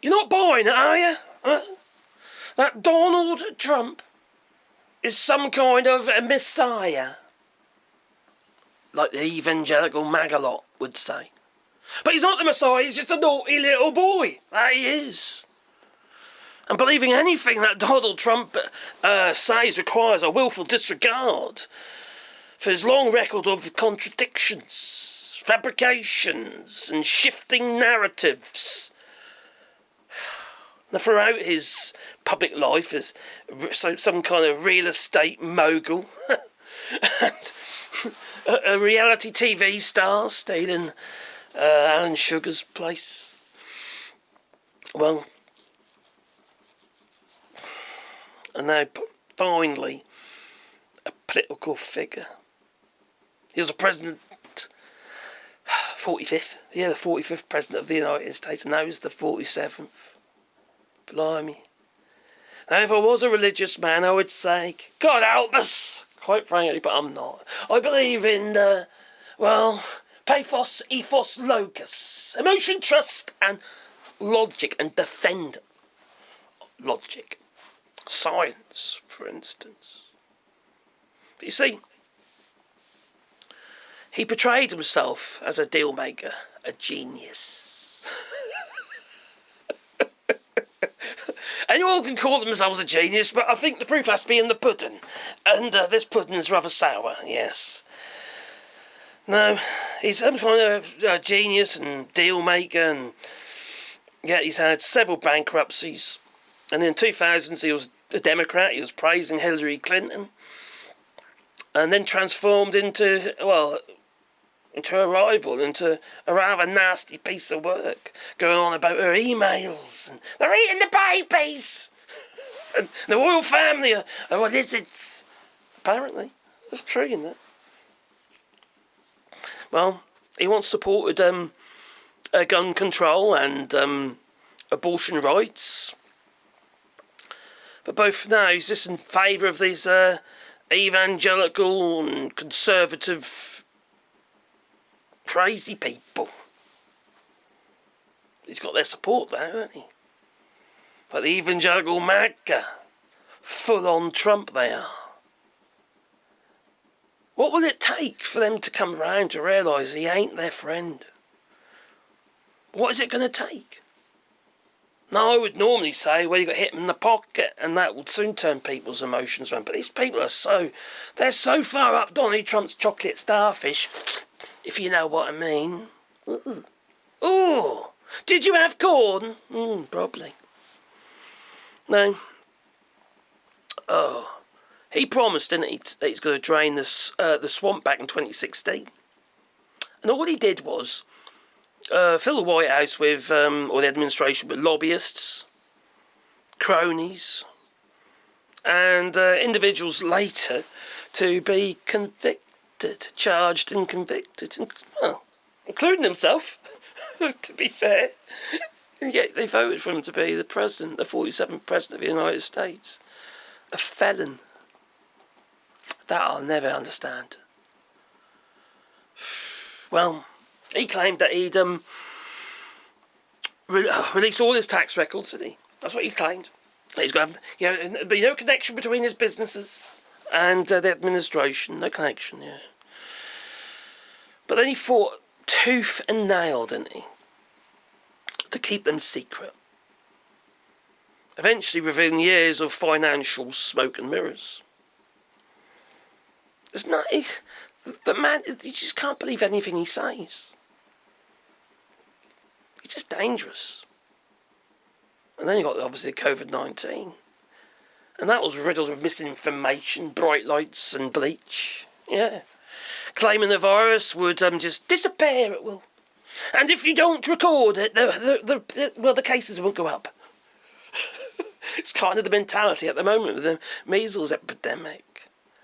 You're not buying it, are you? Huh? That Donald Trump is some kind of a messiah, like the evangelical Magalot would say. But he's not the messiah, he's just a naughty little boy. That he is. And believing anything that Donald Trump says requires a willful disregard for his long record of contradictions, fabrications, and shifting narratives. Now, throughout his public life as some kind of real estate mogul and a reality TV star stealing Alan Sugar's place. Well, and now finally a political figure. He was a president, 45th, the 45th president of the United States, and now he's the 47th. Blimey. Now, if I was a religious man, I would say, God help us, quite frankly, but I'm not. I believe in, pathos, ethos, logos, emotion, trust, and logic, and defend logic. Science, for instance. But you see, he portrayed himself as a deal maker, a genius. Anyone can call themselves a genius, but I think the proof has to be in the pudding. And this pudding is rather sour, yes. No, he's some kind of genius and deal maker, and yeah, he's had several bankruptcies. And in 2000s, he was a Democrat. He was praising Hillary Clinton, and then transformed into a rival, into a rather nasty piece of work, going on about her emails, and they're eating the babies, and the royal family are lizards. Apparently, that's true, isn't it? Well, he once supported gun control and abortion rights, but both now he's just in favour of these evangelical and conservative crazy people. He's got their support there, hasn't he? Like the evangelical MAGA, full-on Trump they are. What will it take for them to come round to realise he ain't their friend? What is it going to take? Now, I would normally say, well, you got hit in the pocket, and that would soon turn people's emotions around. But these people are they're so far up Donald Trump's chocolate starfish, if you know what I mean. Ooh. Did you have corn? Probably. No. Oh. He promised, didn't he, that he's going to drain the swamp back in 2016. And all he did was fill the White House with, or the administration, with lobbyists, cronies, and individuals later to be convicted, charged and convicted, including himself, to be fair. And yet they voted for him to be the president, the 47th president of the United States. A felon. That I'll never understand. Well, he claimed that he'd released all his tax records, did he? That's what he claimed. He's going to have, there'd be no connection between his businesses and the administration. No connection, yeah. But then he fought tooth and nail, didn't he? To keep them secret. Eventually revealing years of financial smoke and mirrors. It's not... The man, you just can't believe anything he says. He's just dangerous. And then you got, obviously, COVID-19. And that was riddled with misinformation, bright lights and bleach. Yeah. Claiming the virus would just disappear at will. And if you don't record it, the cases won't go up. It's kind of the mentality at the moment with the measles epidemic.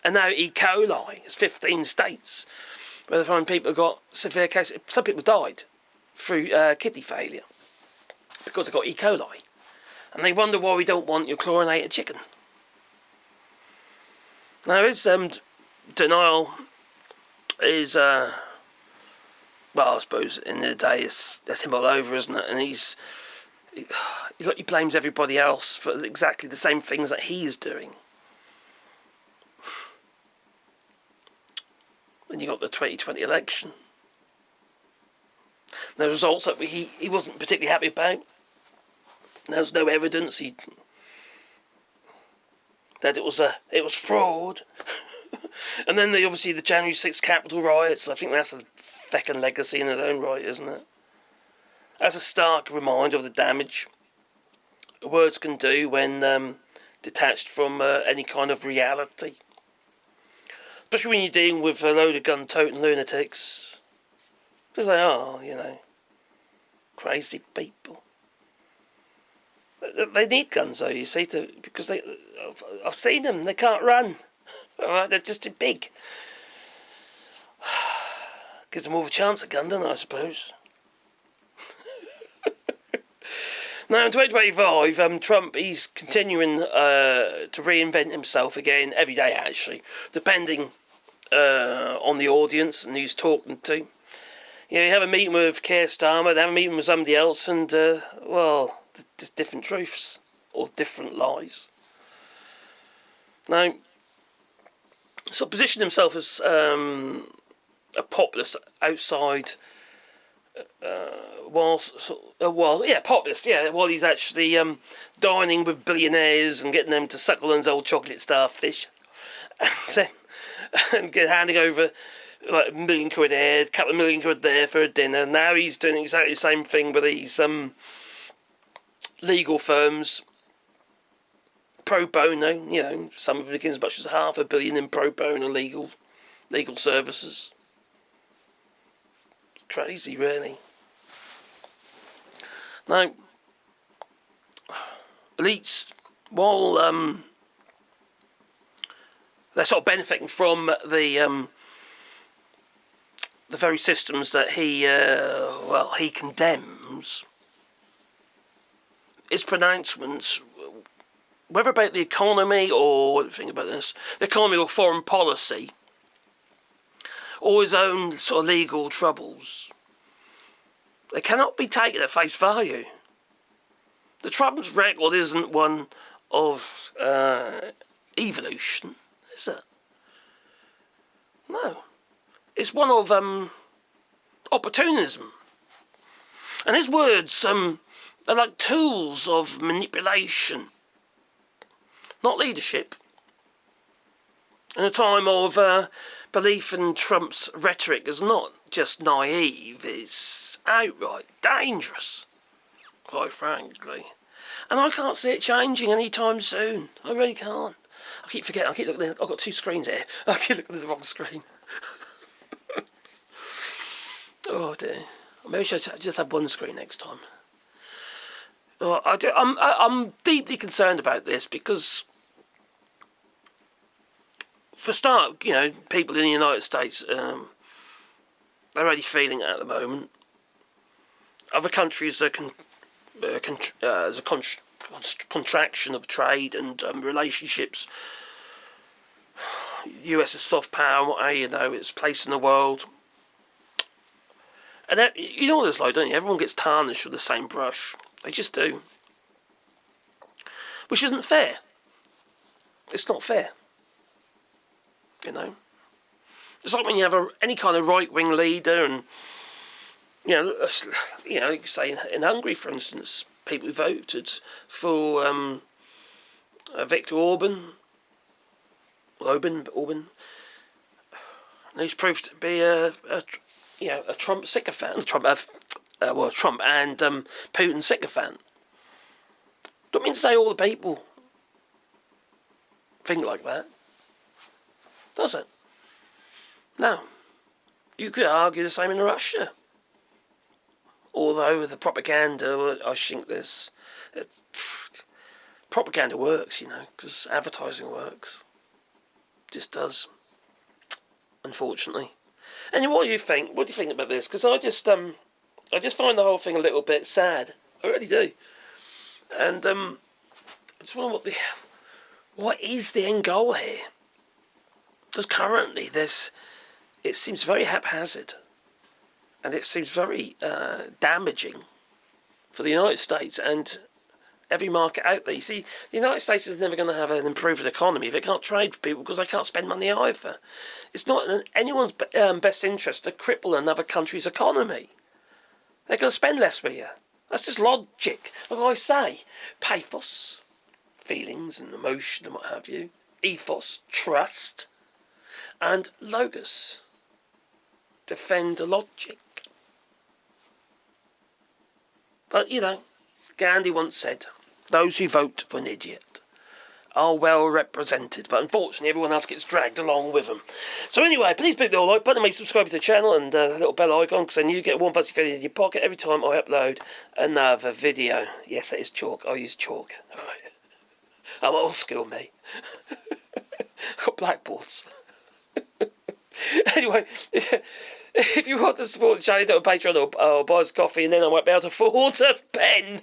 And now E. coli, it's 15 states where they find people have got severe cases. Some people died through kidney failure because they got E. coli. And they wonder why we don't want your chlorinated chicken. Now his denial is, I suppose in the day that's him all over, isn't it? And he blames everybody else for exactly the same things that he's doing. Then you got the 2020 election. The results that he wasn't particularly happy about. There's no evidence that it was fraud. And then obviously the January 6th Capitol riots. I think that's a feckin' legacy in its own right, isn't it? That's a stark reminder of the damage words can do when detached from any kind of reality. Especially when you're dealing with a load of gun-toting lunatics. Because they are, crazy people. They need guns, though, you see, because I've seen them, they can't run. Alright, they're just too big. Gives them more of a chance at gun, doesn't it, I suppose? Now, in 2025, Trump, he's continuing to reinvent himself again, every day, actually, depending on the audience and who he's talking to. You have a meeting with Keir Starmer, they have a meeting with somebody else, and, just different truths, or different lies. Now, sort of positioned himself as a populist outside, while he's actually dining with billionaires and getting them to suckle on his old chocolate starfish, and handing over like £1 million here, a couple of £1 million there for a dinner. Now he's doing exactly the same thing with these legal firms, pro bono. Some of them begin as much as $500 million in pro bono legal services. It's crazy, really. Now, elites, while they're sort of benefiting from the very systems that he condemns, his pronouncements, whether about the economy or think about this, the economy or foreign policy, or his own sort of legal troubles, they cannot be taken at face value. The Trump's record isn't one of evolution, is it? No. It's one of opportunism. And his words are like tools of manipulation, not leadership. In a time of belief in Trump's rhetoric is not just naive, it's outright dangerous, quite frankly. And I can't see it changing anytime soon. I really can't. I keep forgetting, I keep looking at, I've got two screens here. I keep looking at the wrong screen. Oh dear. Maybe I should just have one screen next time. I'm deeply concerned about this because, for a start, people in the United States, they're already feeling it at the moment. Other countries there's a contraction of trade and relationships. The US is soft power, its place in the world. And that, you know what it's like, don't you? Everyone gets tarnished with the same brush. They just do. Which isn't fair. It's not fair. It's like when you have any kind of right-wing leader and, say in Hungary, for instance, people who voted for Viktor Orban, and he's proved to be a Trump sycophant, Trump and Putin sycophant. Don't mean to say all the people think like that, does it? No. You could argue the same in Russia. Although the propaganda, I think propaganda works, because advertising works. Just does. Unfortunately. And what do you think? What do you think about this? Because I just find the whole thing a little bit sad. I really do. And I just wonder what is the end goal here? Because currently it seems very haphazard, and it seems very damaging for the United States and every market out there. You see, the United States is never going to have an improved economy if it can't trade with people because they can't spend money either. It's not in anyone's best interest to cripple another country's economy. They're going to spend less with you. That's just logic. Like I say, pathos, feelings and emotion and what have you, ethos, trust, and logos. Defend the logic. But, you know, Gandhi once said, those who vote for an idiot are well represented, but unfortunately everyone else gets dragged along with them. So anyway, please click the like button, make subscribe to the channel and the little bell icon, because then you get one fuzzy feather in your pocket every time I upload another video. Yes, it is chalk. I use chalk. I'm old school, mate. I've got blackboards. Anyway, if you want to support the channel, do it on Patreon or buy us coffee, and then I won't be able to afford a pen.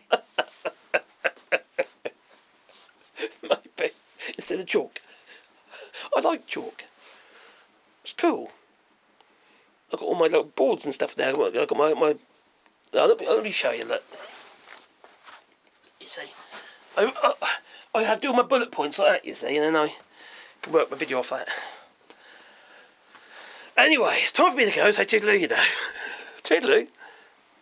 Maybe. Instead of chalk. I like chalk. It's cool. I've got all my little boards and stuff there. I've got my let me show you, look. You see, I have to do all my bullet points like that, you see, and then I can work my video off that. Anyway, it's time for me to go, so toodaloo, you know. Toodaloo.